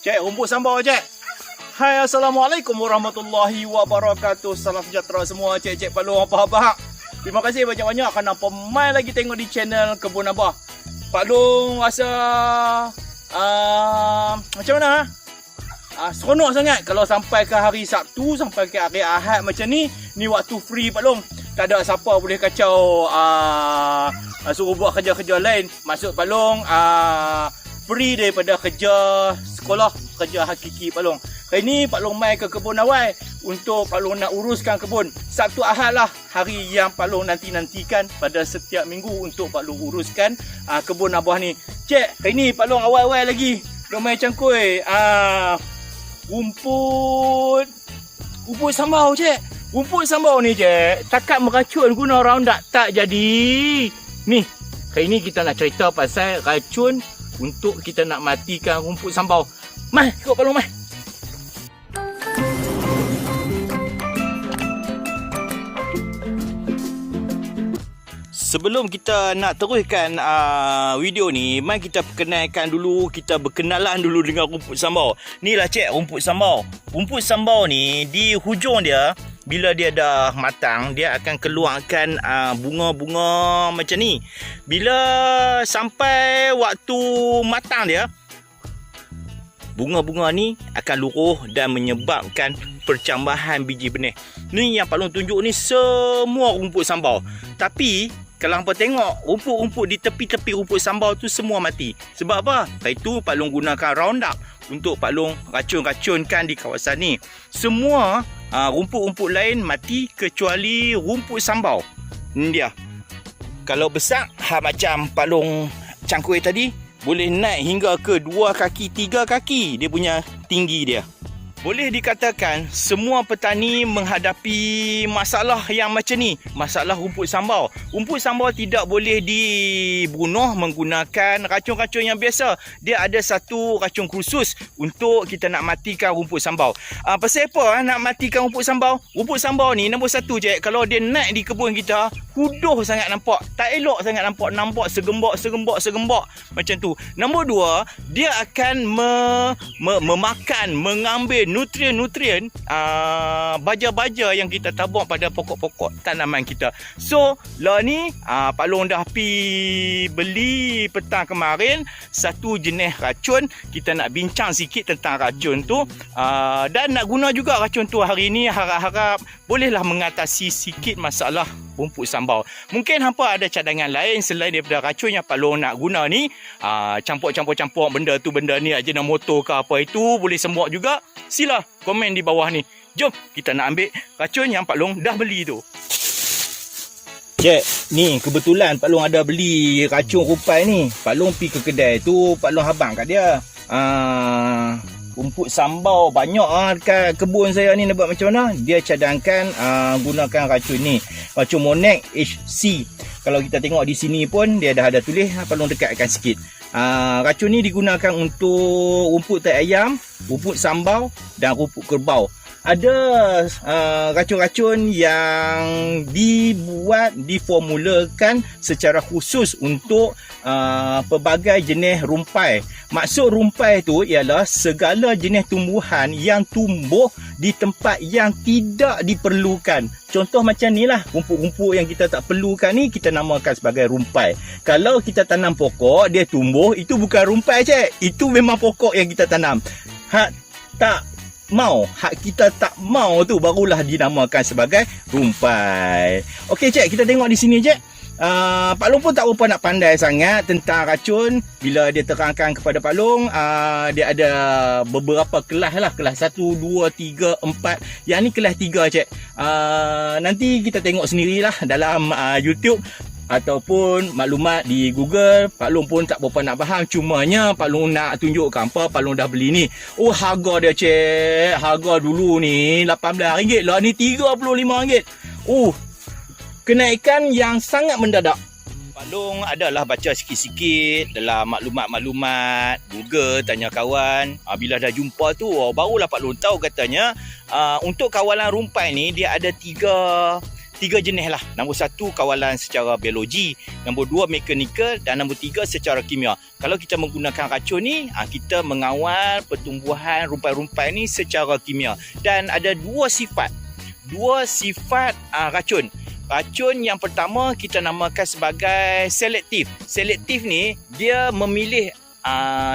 Cik, rumput sambal cik. Hai, Assalamualaikum warahmatullahi wabarakatuh. Salam sejahtera semua cik-cik Palung apa-apa. Terima kasih banyak-banyak kerana pemain lagi tengok di channel Kebun Abah. Pak Long rasa macam mana? Seronok sangat kalau sampai ke hari Sabtu sampai ke hari Ahad macam ni. Ni waktu free Pak Long. Tak ada siapa boleh kacau suruh buat kerja-kerja lain. Maksud Pak Long free daripada kerja sekolah, kerja hakiki Pak Long. Hari ni Pak Long mai ke kebun awal untuk Pak Long nak uruskan kebun. Sabtu Ahad lah hari yang Pak Long nanti-nantikan pada setiap minggu untuk Pak Long uruskan kebun Abah ni. Cik, hari ni Pak Long awal-awal lagi Long mai cangkui rumput sambal cik. Rumput sambal ni cik, takat meracun guna Roundup tak jadi. Ni, hari ni kita nak cerita pasal racun untuk kita nak matikan rumput sambal. Mai, ikut Pak Long mai. Sebelum kita nak teruskan video ni, mari kita perkenalkan dulu, kita berkenalan dulu dengan rumput sambal. Ni lah cik rumput sambal. Rumput sambal ni di hujung dia, bila dia dah matang, dia akan keluarkan bunga-bunga macam ni. Bila sampai waktu matang dia, bunga-bunga ni akan luruh dan menyebabkan percambahan biji benih. Ni yang Pak Long tunjuk ni semua rumput sambal. Tapi kalau hampa tengok rumput-rumput di tepi-tepi rumput sambal tu semua mati. Sebab apa? Hari tu Pak Long gunakan Roundup untuk Pak Long racun-racunkan di kawasan ni. Semua rumput-rumput lain mati kecuali rumput sambal. Ni dia. Kalau besar macam Pak Long cangkui tadi, boleh naik hingga ke 2 kaki, 3 kaki dia punya tinggi dia. Boleh dikatakan semua petani menghadapi masalah yang macam ni. Masalah rumput sambal. Rumput sambal tidak boleh dibunuh menggunakan racun-racun yang biasa. Dia ada satu racun khusus untuk kita nak matikan rumput sambal. Pasal apa nak matikan rumput sambal? Rumput sambal ni nombor satu je. Kalau dia naik di kebun kita, huduh sangat nampak. Tak elok sangat nampak. Nampak segembak macam tu. Nombor dua, dia akan memakan, mengambil nutrien baja-baja yang kita tabur pada pokok-pokok tanaman kita. So, lah ni Pak Long dah pi beli petang kemarin satu jenis racun. Kita nak bincang sikit tentang racun tu dan nak guna juga racun tu hari ni. Harap-harap bolehlah mengatasi sikit masalah rumput sambal. Mungkin hampa ada cadangan lain selain daripada racun yang Pak Long nak guna ni. Campur benda tu benda ni, Ajinomoto ke apa itu boleh sembuh juga. Sila komen di bawah ni. Jom kita nak ambil racun yang Pak Long dah beli tu. Cik, ni kebetulan Pak Long ada beli racun rumpai ni. Pak Long pergi ke kedai tu, Pak Long habang kat dia. Rumput sambal banyak dekat kebun saya ni. Nak buat macam mana? Dia cadangkan gunakan racun ni. Racun Monex HC. Kalau kita tengok di sini pun dia dah ada tulis. Pak Long dekatkan sikit. Racun ni digunakan untuk rumput tai ayam, rumput sambal dan rumput kerbau. Ada racun-racun yang diformulakan secara khusus untuk pelbagai jenis rumpai. Maksud rumpai tu ialah segala jenis tumbuhan yang tumbuh di tempat yang tidak diperlukan. Contoh macam ni lah, rumput-rumput yang kita tak perlukan ni kita namakan sebagai rumpai. Kalau kita tanam pokok, dia tumbuh, itu bukan rumpai cik. Itu memang pokok yang kita tanam. Hak kita tak mau tu barulah dinamakan sebagai rumpai. Okey cik, kita tengok di sini cik. Pak Long pun tak berapa nak pandai sangat tentang racun. Bila dia terangkan kepada Pak Long, dia ada beberapa kelas lah. Kelas 1, 2, 3, 4. Yang ni kelas 3 cik. Nanti kita tengok sendirilah dalam YouTube ataupun maklumat di Google. Pak Long pun tak berapa nak faham. Cumanya Pak Long nak tunjukkan apa Pak Long dah beli ni. Oh, harga dia cik. Harga dulu ni RM18 lah. Ni RM35. Oh, kenaikan yang sangat mendadak. Pak Long adalah baca sikit-sikit dalam maklumat-maklumat Google, tanya kawan. Bila dah jumpa tu, barulah Pak Long tahu katanya untuk kawalan rumpai ni dia ada tiga 3 jenis lah. Nombor 1 kawalan secara biologi, nombor 2 mekanikal dan nombor 3 secara kimia. Kalau kita menggunakan racun ni, kita mengawal pertumbuhan rumpai-rumpai ni secara kimia. Dan ada dua sifat racun. Racun yang pertama kita namakan sebagai selektif. Selektif ni dia memilih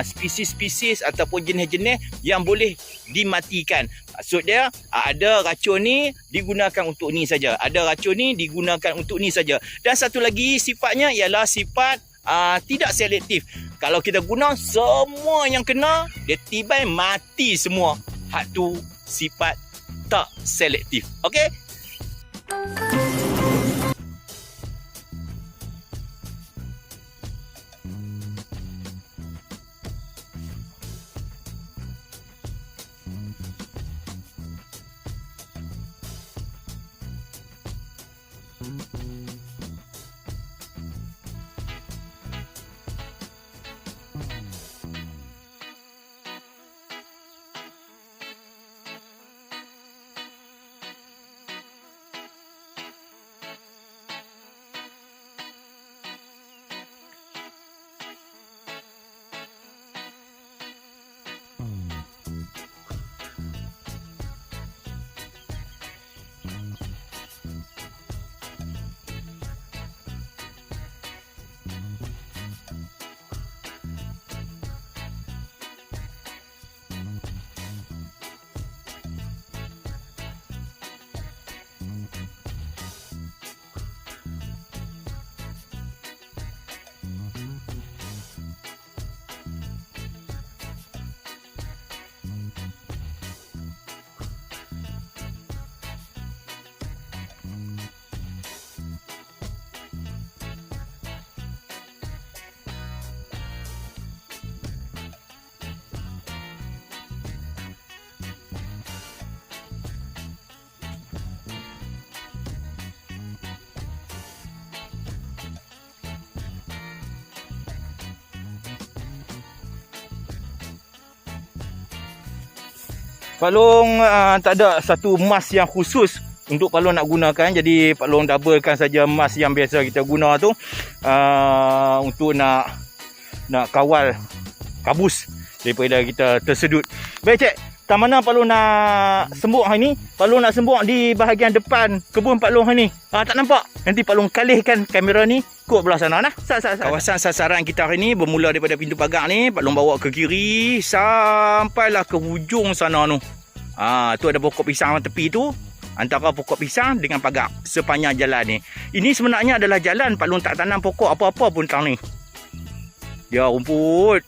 spesies-spesies ataupun jenis-jenis yang boleh dimatikan. Maksud dia ada racun ni digunakan untuk ni saja. Ada racun ni digunakan untuk ni saja. Dan satu lagi sifatnya ialah sifat tidak selektif. Kalau kita guna semua yang kena, dia tiba mati semua. Hak tu sifat tak selektif. Okey? Pak Long tak ada satu mask yang khusus untuk Pak Long nak gunakan. Jadi Pak Long doublekan saja mask yang biasa kita guna tu untuk nak kawal kabus daripada kita tersedut. Baik cik, tak mana Pak Long nak sembuk hari ni? Pak Long nak sembuk di bahagian depan kebun Pak Long hari ni. Tak nampak? Nanti Pak Long kalihkan kamera ni kot belah sana nah. Kawasan sasaran kita hari ni bermula daripada pintu pagar ni, Pak Long bawa ke kiri sampailah ke hujung sana tu. Tu ada pokok pisang tepi tu. Antara pokok pisang dengan pagar sepanjang jalan ni. Ini sebenarnya adalah jalan Pak Long tak tanam pokok apa-apa pun tang ni. Dia rumput.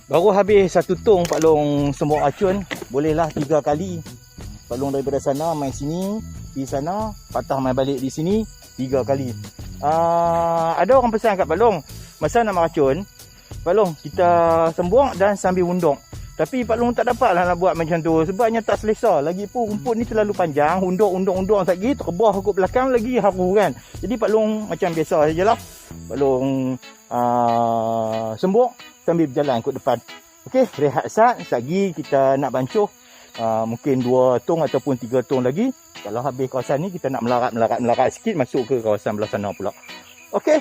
Baru habis satu tong Pak Long sembuk racun. Bolehlah 3 kali. Pak Long daripada sana main sini, pergi sana, patah main balik di sini 3 kali. Ada orang pesan kat Pak Long, masa nak racun, Pak Long kita sembuk dan sambil unduk. Tapi Pak Long tak dapatlah nak buat macam tu sebabnya tak selesa. Lagipun rumput ni terlalu panjang, unduk lagi terbah ke belakang lagi haru kan. Jadi Pak Long macam biasa sajalah. Pak Long sembuk sambil berjalan ke depan. Okey, rehat sat. Lagi kita nak bancuh mungkin 2 tong ataupun 3 tong lagi. Kalau habis kawasan ni kita nak melarat sikit masuk ke kawasan belah sana pula. Okey.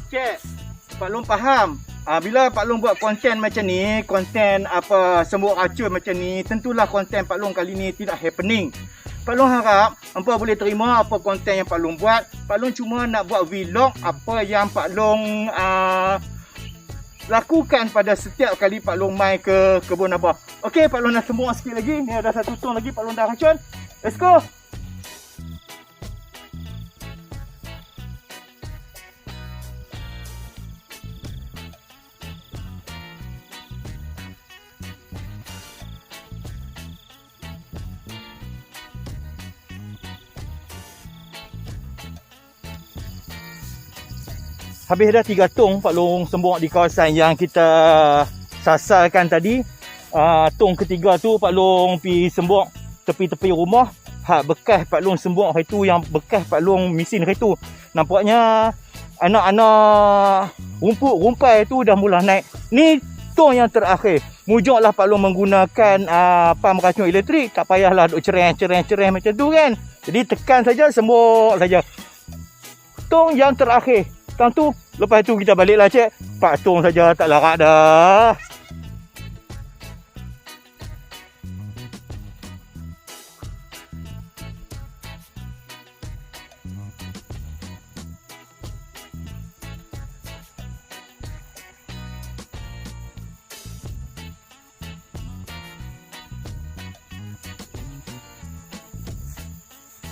Cik, Pak Long faham. Bila Pak Long buat konten macam ni, konten sembuk racun macam ni, tentulah konten Pak Long kali ni tidak happening. Pak Long harap hampa boleh terima apa konten yang Pak Long buat. Pak Long cuma nak buat vlog apa yang Pak Long lakukan pada setiap kali Pak Long mai ke kebun abah. Okey, Pak Long nak sembung sikit lagi. Ni ada satu tong lagi Pak Long dah racun. Let's go. Habis dah 3 tong Pak Long sembung di kawasan yang kita sasarkan tadi. Tong ketiga tu Pak Long pi sembung tepi-tepi rumah. Bekas Pak Long sembung hari tu, yang bekas Pak Long mesin hari tu. Nampaknya anak-anak rumput rumpai tu dah mula naik. Ni tong yang terakhir. Mujuklah Pak Long menggunakan pam racun elektrik. Tak payahlah duk cereng macam tu kan. Jadi tekan saja, sembung saja. Tong yang terakhir. Tang tu, lepas tu kita baliklah cek. Pak tong saja tak larat dah.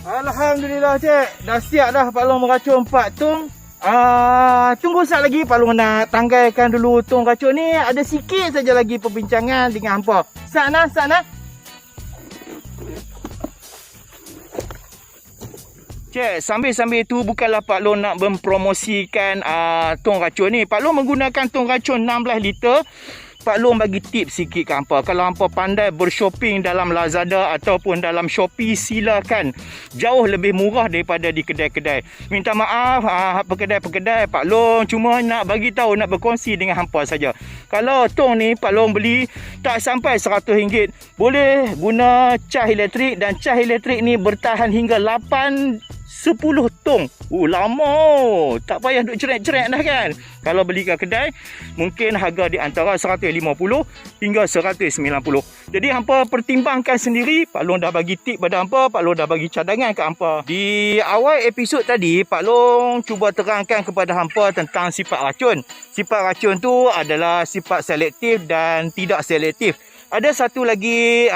Alhamdulillah cek. Dah siap dah Pak Long meracun 4 tong. Tunggu sekejap lagi Pak Long nak tanggalkan dulu tong racun ni. Ada sikit saja lagi perbincangan dengan hampa. Sana. Cek, sambil-sambil tu bukanlah Pak Long nak mempromosikan tong racun ni. Pak Long menggunakan tong racun 16 liter. Pak Long bagi tip sikit ke hampa. Kalau hampa pandai bershopping dalam Lazada ataupun dalam Shopee, silakan. Jauh lebih murah daripada di kedai-kedai. Minta maaf pekedai-pekedai, Pak Long cuma nak bagi tahu, nak berkongsi dengan hampa saja. Kalau tong ni Pak Long beli tak sampai RM100. Boleh guna cah elektrik, dan cah elektrik ni bertahan hingga 10 tong. Lama. Tak payah duk cerek-cerek dah kan. Kalau beli ke kedai, mungkin harga di antara 150 hingga 190. Jadi hampa pertimbangkan sendiri. Pak Long dah bagi tip pada hampa, Pak Long dah bagi cadangan ke hampa. Di awal episod tadi, Pak Long cuba terangkan kepada hampa tentang sifat racun. Sifat racun tu adalah sifat selektif dan tidak selektif. Ada satu lagi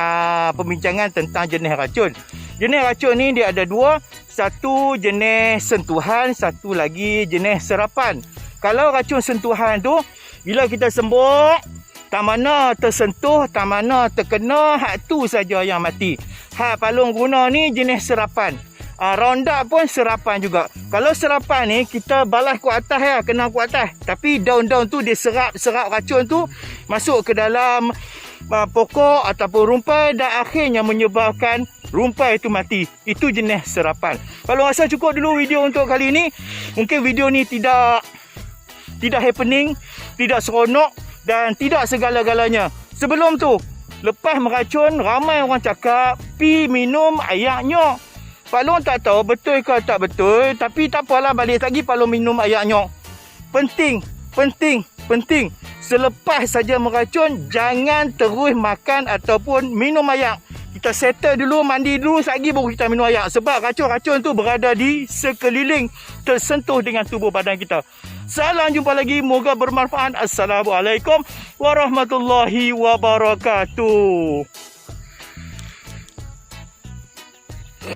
pembincangan tentang jenis racun. Jenis racun ni dia ada 2. Satu jenis sentuhan, satu lagi jenis serapan. Kalau racun sentuhan tu, bila kita sembuk, tak mana tersentuh, tak mana terkena, hak tu saja yang mati. Hak Pak Long guna ni jenis serapan. Roundup pun serapan juga. Kalau serapan ni kita balas kuat atas ya, kena kuat atas. Tapi daun-daun tu dia serap racun tu masuk ke dalam pokok ataupun rumpai dan akhirnya menyebabkan rumpai itu mati. Itu jenis serapan. Kalau rasa cukup dulu video untuk kali ini. Mungkin video ni tidak happening, tidak seronok dan tidak segala-galanya. Sebelum tu, lepas meracun, ramai orang cakap pi minum air nyok. Pak Long tak tahu betul ke tak betul, tapi tak apalah, balik lagi Pak Long minum air nyok. Penting. Selepas saja meracun, jangan terus makan ataupun minum air. Kita settle dulu, mandi dulu, sekejap baru kita minum air. Sebab racun-racun tu berada di sekeliling, tersentuh dengan tubuh badan kita. Salam jumpa lagi, moga bermanfaat. Assalamualaikum warahmatullahi wabarakatuh.